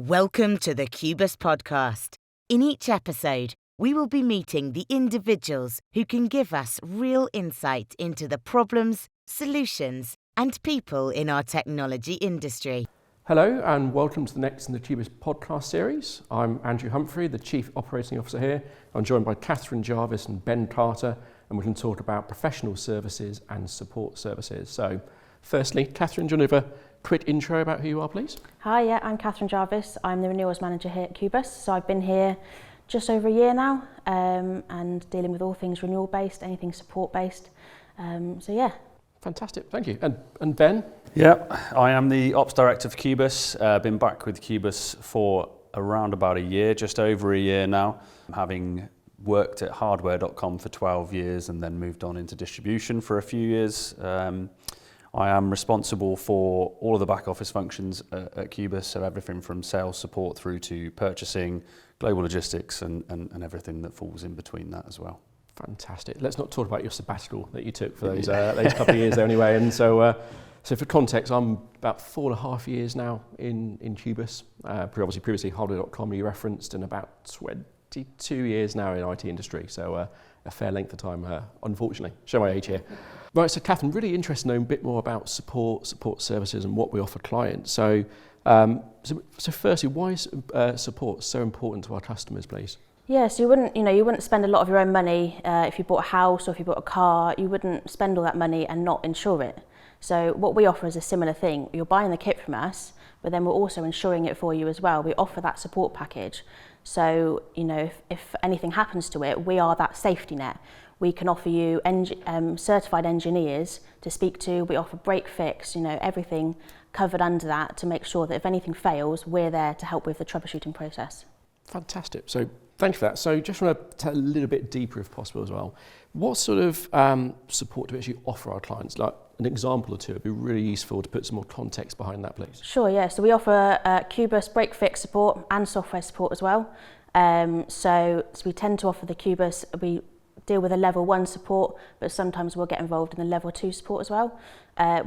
Welcome to the Kubus podcast. In each episode, we will be meeting the individuals who can give us real insight into the problems, solutions, and people in our technology industry. Hello and welcome to the next in the Kubus podcast series. I'm Andrew Humphrey, the Chief Operating Officer here. I'm joined by Katherine Jarvis and Ben Carter, and we're going to talk about professional services and support services. So, firstly, Katherine, do you want to give a quick intro about who you are, please? Hi, I'm Katherine Jarvis. I'm the Renewals Manager here at Kubus. So I've been here just over a year now and dealing with all things renewal based, anything support based. Fantastic, thank you. And Ben? Yeah, I am the Ops Director for Kubus. Been back with Kubus for around about a year, just over a year now, having worked at hardware.com for 12 years and then moved on into distribution for a few years. I am responsible for all of the back office functions at Kubus, so everything from sales support through to purchasing, global logistics and everything that falls in between that as well. Fantastic. Let's not talk about your sabbatical that you took for those couple of years there anyway. And so for context, I'm about 4.5 years now in Kubus. Previously hardware.com you referenced, and about 22 years now in IT industry. So a fair length of time, unfortunately. Show my age here. Right, so Katherine, really interested to know a bit more about support services and what we offer clients. So firstly, why is support so important to our customers, please? Yeah, so you wouldn't spend a lot of your own money if you bought a house or if you bought a car. You wouldn't spend all that money and not insure it. So what we offer is a similar thing. You're buying the kit from us, but then we're also insuring it for you as well. We offer that support package. So, if anything happens to it, we are that safety net. We can offer you certified engineers to speak to. We offer break fix, everything covered under that to make sure that if anything fails, we're there to help with the troubleshooting process. Fantastic. So thank you for that. So just want to tell a little bit deeper if possible as well. What sort of support do we actually offer our clients? Like an example or two, it'd be really useful to put some more context behind that, please. Sure, yeah. So we offer Kubus break fix support and software support as well. So we tend to offer the Kubus, we deal with a level 1 support, but sometimes we'll get involved in the level 2 support as well.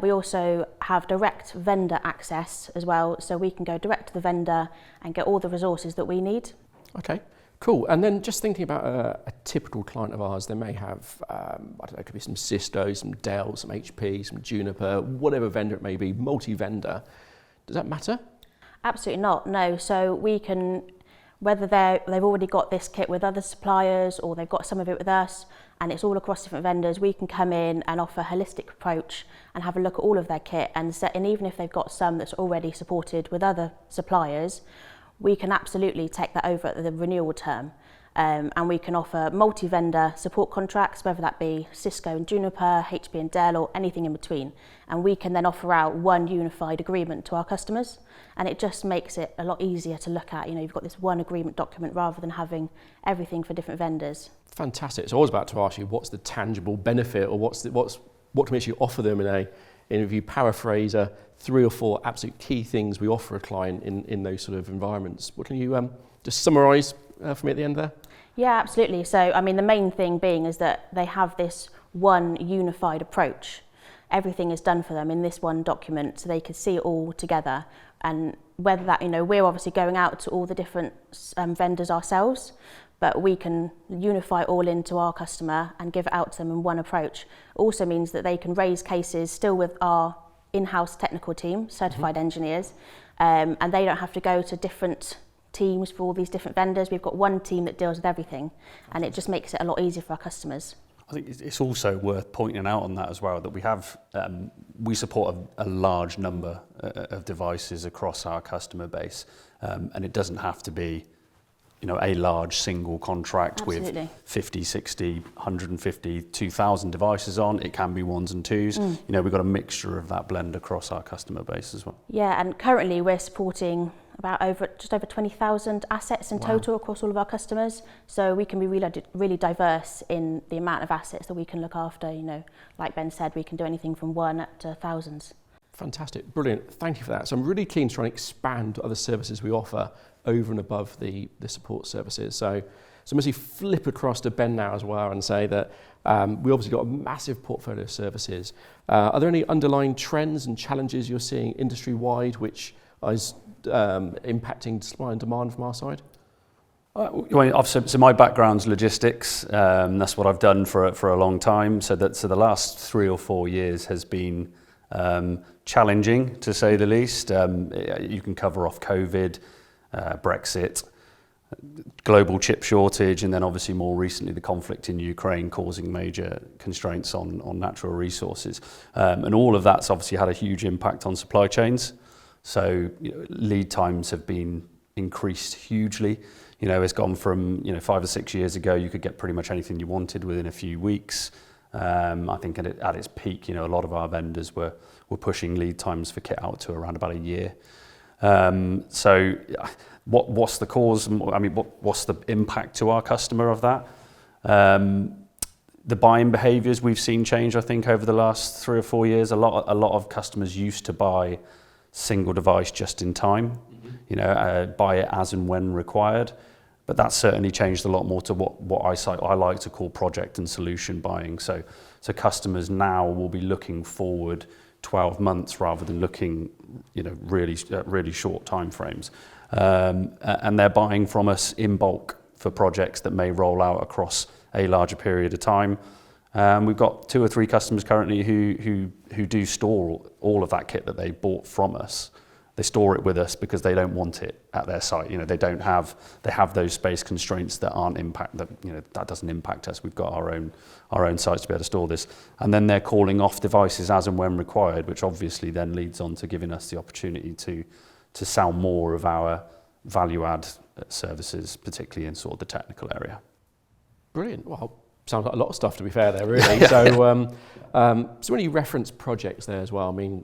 We also have direct vendor access as well, so we can go direct to the vendor and get all the resources that we need. Okay, cool. And then just thinking about a typical client of ours, they may have, it could be some Cisco, some Dell, some HP, some Juniper, whatever vendor it may be, multi-vendor. Does that matter? Absolutely not, no. So we can, whether they've already got this kit with other suppliers or they've got some of it with us and it's all across different vendors, we can come in and offer a holistic approach and have a look at all of their kit and even if they've got some that's already supported with other suppliers, we can absolutely take that over at the renewal term. And we can offer multi-vendor support contracts, whether that be Cisco and Juniper, HP and Dell, or anything in between. And we can then offer out one unified agreement to our customers. And it just makes it a lot easier to look at. You've got this one agreement document rather than having everything for different vendors. Fantastic. So I was about to ask you, what's the tangible benefit, or what can we actually offer them if you paraphrase 3 or 4 absolute key things we offer a client in those sort of environments. What can you just summarise for me at the end there? Yeah, absolutely. So, the main thing being is that they have this one unified approach. Everything is done for them in this one document, so they can see it all together. And whether that, we're obviously going out to all the different vendors ourselves, but we can unify it all into our customer and give it out to them in one approach. It also means that they can raise cases still with our in-house technical team, certified engineers, and they don't have to go to different teams for all these different vendors. We've got one team that deals with everything, and it just makes it a lot easier for our customers. I think it's also worth pointing out on that as well that we have we support a large number of devices across our customer base, and it doesn't have to be a large single contract Absolutely. with 50, 60, 150, 2,000 devices on. It can be 1s and 2s. We've got a mixture of that blend across our customer base as well. Yeah, and currently we're supporting just over 20,000 assets in total across all of our customers. So we can be really diverse in the amount of assets that we can look after. Like Ben said, we can do anything from 1 up to thousands. Fantastic, brilliant. Thank you for that. So I'm really keen to try and expand other services we offer over and above the support services. So I'm going to flip across to Ben now as well and say that we obviously got a massive portfolio of services. Are there any underlying trends and challenges you're seeing industry-wide which is impacting supply and demand from our side? So my background's logistics. That's what I've done for a long time. So the last 3 or 4 years has been challenging, to say the least. You can cover off COVID, Brexit, global chip shortage, and then obviously more recently the conflict in Ukraine causing major constraints on natural resources. And all of that's obviously had a huge impact on supply chains. So lead times have been increased hugely. It's gone from 5 or 6 years ago you could get pretty much anything you wanted within a few weeks. I think at its peak, a lot of our vendors were pushing lead times for kit out to around about a year. So what's the cause? I mean, what's the impact to our customer of that? The buying behaviours we've seen change, I think, over the last 3 or 4 years. A lot of customers used to buy single device just in time, buy it as and when required. But that's certainly changed a lot more to what I like to call project and solution buying. So customers now will be looking forward 12 months rather than looking, really short time frames. And they're buying from us in bulk for projects that may roll out across a larger period of time. We've got 2 or 3 customers currently who do store all of that kit that they bought from us. They store it with us because they don't want it at their site. They have those space constraints that that doesn't impact us. We've got our own sites to be able to store this. And then they're calling off devices as and when required, which obviously then leads on to giving us the opportunity to sell more of our value add services, particularly in sort of the technical area. Brilliant. Well, sounds like a lot of stuff, to be fair there, really. So when you reference projects there as well, I mean,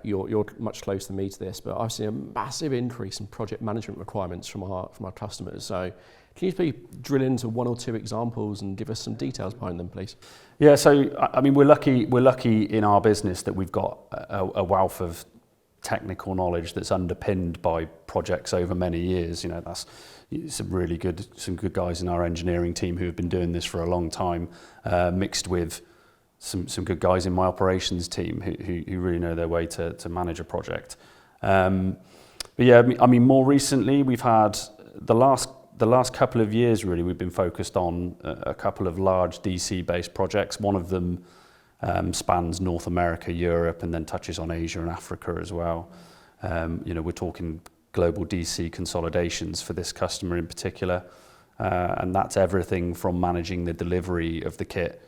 you're much closer than me to this, but I've seen a massive increase in project management requirements from our customers. So can you please drill into 1 or 2 examples and give us some details behind them, please? Yeah, so I mean, we're lucky in our business that we've got a wealth of technical knowledge that's underpinned by projects over many years. That's some good guys in our engineering team who have been doing this for a long time, mixed with some good guys in my operations team who really know their way to manage a project. But yeah, I mean, more recently we've had the last couple of years really we've been focused on a couple of large DC-based projects. One of them spans North America, Europe, and then touches on Asia and Africa as well. We're talking global DC consolidations for this customer in particular, and that's everything from managing the delivery of the kit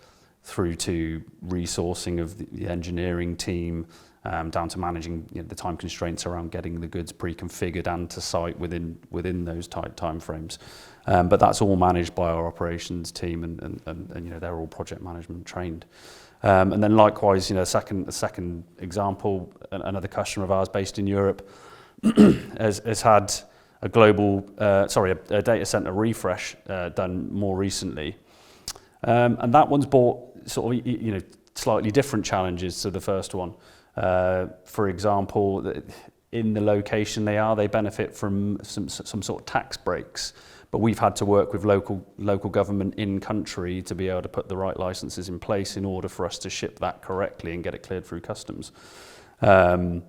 through to resourcing of the engineering team, down to managing the time constraints around getting the goods pre-configured and to site within those tight time frames. But that's all managed by our operations team, and they're all project management trained. And then likewise, a second example, another customer of ours based in Europe has had a data center refresh done more recently. And that one's brought sort of slightly different challenges to the first one. For example, in the location they benefit from some sort of tax breaks, but we've had to work with local government in country to be able to put the right licenses in place in order for us to ship that correctly and get it cleared through customs. On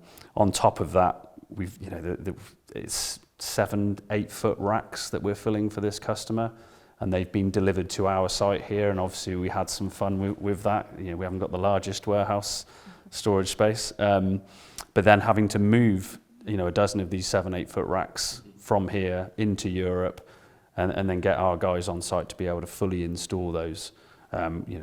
top of that, it's 7-8 foot racks that we're filling for this customer, and they've been delivered to our site here, and obviously we had some fun with that. We haven't got the largest warehouse storage space, but then having to move a dozen of these 7-8 foot racks from here into Europe, and then get our guys on site to be able to fully install those.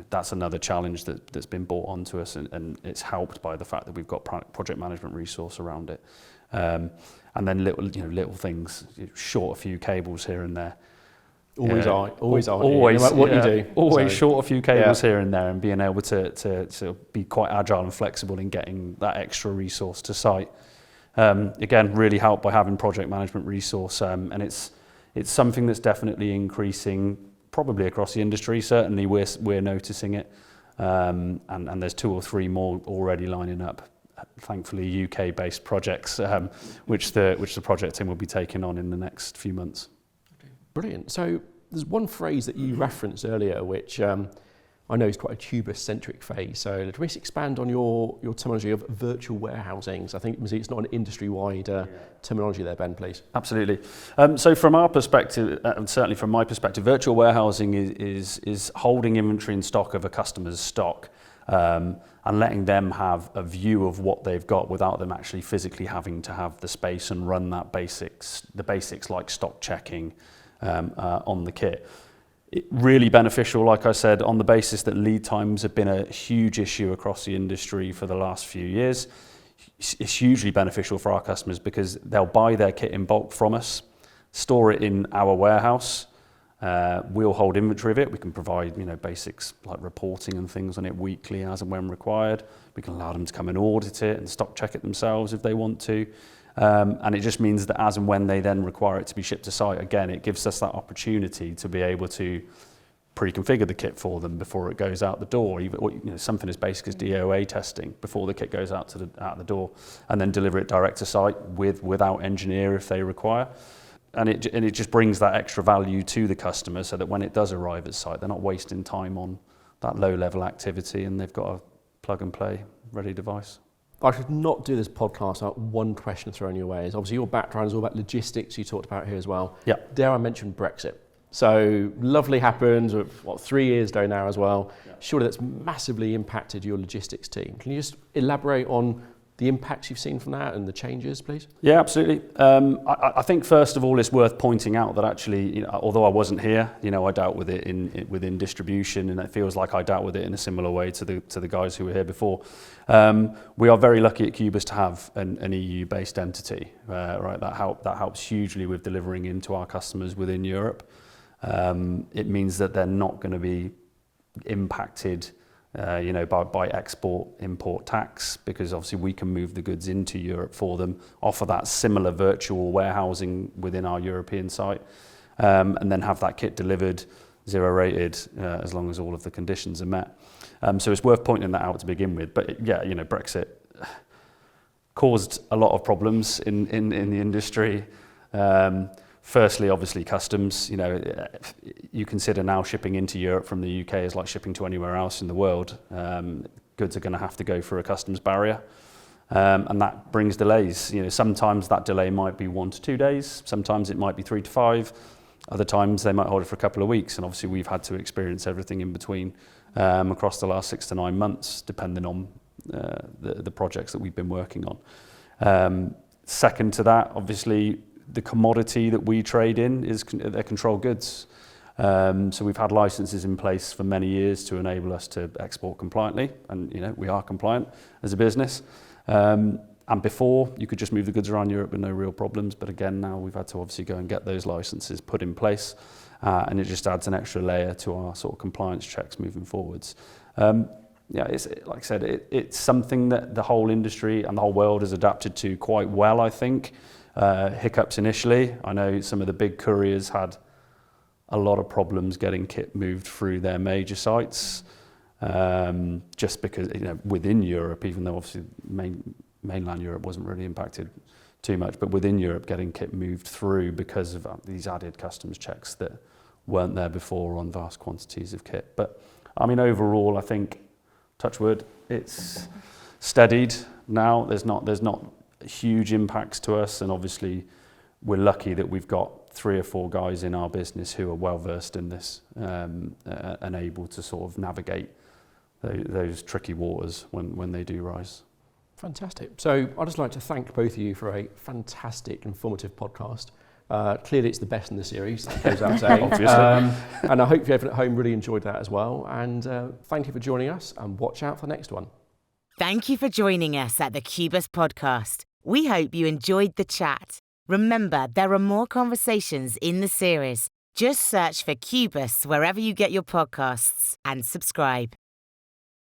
That's another challenge that's been brought onto us, and it's helped by the fact that we've got project management resource around it. And then little things, short a few cables here and there. Always are, no matter what you do. Always short a few cables here and there, and being able to be quite agile and flexible in getting that extra resource to site. Again, really helped by having project management resource, and it's something that's definitely increasing, probably across the industry. Certainly, we're noticing it, and there's 2 or 3 more already lining up. Thankfully, UK-based projects, which the project team will be taking on in the next few months. Brilliant. So there's one phrase that you referenced earlier, which I know it's quite a Kubus-centric phase, so let me expand on your terminology of virtual warehousings. I think it's not an industry-wide terminology there, Ben, please. Absolutely. So from our perspective, and certainly from my perspective, virtual warehousing is holding inventory in stock of a customer's stock, and letting them have a view of what they've got without them actually physically having to have the space and run the basics like stock checking on the kit. Really beneficial, like I said, on the basis that lead times have been a huge issue across the industry for the last few years. It's hugely beneficial for our customers because they'll buy their kit in bulk from us, store it in our warehouse. We'll hold inventory of it. We can provide, basics like reporting and things on it weekly as and when required. We can allow them to come and audit it and stock check it themselves if they want to. And it just means that as and when they then require it to be shipped to site, again, it gives us that opportunity to be able to pre-configure the kit for them before it goes out the door, even something as basic as DOA testing before the kit goes out the door, and then deliver it direct to site without engineer if they require. And it just brings that extra value to the customer so that when it does arrive at site, they're not wasting time on that low-level activity and they've got a plug-and-play ready device. I could not do this podcast without one question thrown your way. Obviously, your background is all about logistics, you talked about here as well. Yeah. Dare I mention Brexit? So, lovely happened, 3 years ago now as well. Yeah. Surely that's massively impacted your logistics team. Can you just elaborate on the impacts you've seen from that and the changes, please? Yeah, absolutely. I think first of all, it's worth pointing out that actually, although I wasn't here, I dealt with it within distribution, and it feels like I dealt with it in a similar way to the guys who were here before. We are very lucky at Kubus to have an EU-based entity, right? That helps hugely with delivering into our customers within Europe. It means that they're not going to be impacted by export-import tax, because obviously we can move the goods into Europe for them, offer that similar virtual warehousing within our European site, and then have that kit delivered, zero rated, as long as all of the conditions are met. So it's worth pointing that out to begin with. But yeah, Brexit caused a lot of problems in the industry. Firstly, obviously, customs. You consider now shipping into Europe from the UK is like shipping to anywhere else in the world. Goods are going to have to go through a customs barrier, and that brings delays. Sometimes that delay might be 1 to 2 days. Sometimes it might be 3 to 5. Other times they might hold it for a couple of weeks. And obviously, we've had to experience everything in between across the last 6 to 9 months, depending on the projects that we've been working on. Second to that, obviously, the commodity that we trade in they're controlled goods. So we've had licenses in place for many years to enable us to export compliantly, and we are compliant as a business. And before, you could just move the goods around Europe with no real problems, but again, now we've had to obviously go and get those licenses put in place, and it just adds an extra layer to our sort of compliance checks moving forwards. It's like I said, it's something that the whole industry and the whole world has adapted to quite well, I think. Hiccups initially. I know some of the big couriers had a lot of problems getting kit moved through their major sites, just because within Europe, even though obviously mainland Europe wasn't really impacted too much, but within Europe, getting kit moved through because of these added customs checks that weren't there before on vast quantities of kit. But I mean, overall, I think, touch wood, it's steadied now. There's not huge impacts to us, and obviously we're lucky that we've got 3 or 4 guys in our business who are well versed in this, and able to sort of navigate those tricky waters when they do rise. Fantastic. So I'd just like to thank both of you for a fantastic, informative podcast. Clearly it's the best in the series, that goes without saying. Obviously. And I hope everyone at home really enjoyed that as well. And thank you for joining us, and watch out for the next one. Thank you for joining us at the Kubus podcast. We hope you enjoyed the chat. Remember, there are more conversations in the series. Just search for Kubus wherever you get your podcasts and subscribe.